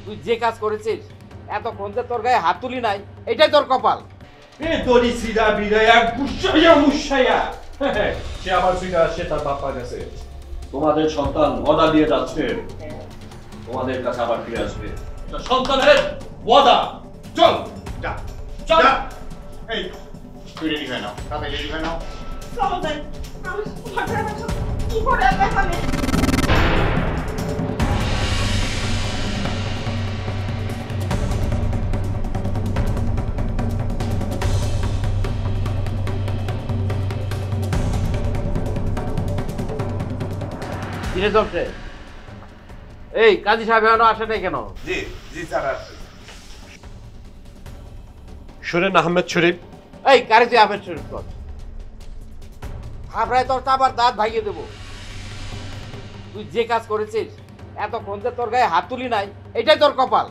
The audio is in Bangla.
তুই যে কাজ করেছিস এতক্ষণ যে তোর গায়ে হাত তুলি নাই এটাই তোর কপাল। এ তোরি সিধা বিদায়া গুসাইয়া মুসাইয়া সে আবার ফিরে আসছে তার বাপ্পার কাছে। তোমাদের সন্তান ওয়াদা দিয়ে যাচ্ছে তোমাদের কাছে আবার ফিরে আসবে। সন্তানের ওয়াদা। চল যা চল। যা। এই তুই রেডি হয়ে নাও, তাতে রেডি হয়ে নাও। চলো যাই। আমি ঘরে বসে কি করে দেখাবে? কিরে চলছে? এই কাজী সাহেব এখনো আসে নাই কেন? জি জি স্যার। শুনেন আহমেদ শরীফ, এই গাড়ি তুই আবেদ শরীফ কর। হাবড়ায় তোর তো আবার দাঁত ভাঙিয়ে দেবো। তুই যে কাজ করেছিস এতক্ষণ যে তোর গায়ে হাত তুলি নাই এটাই তোর কপাল।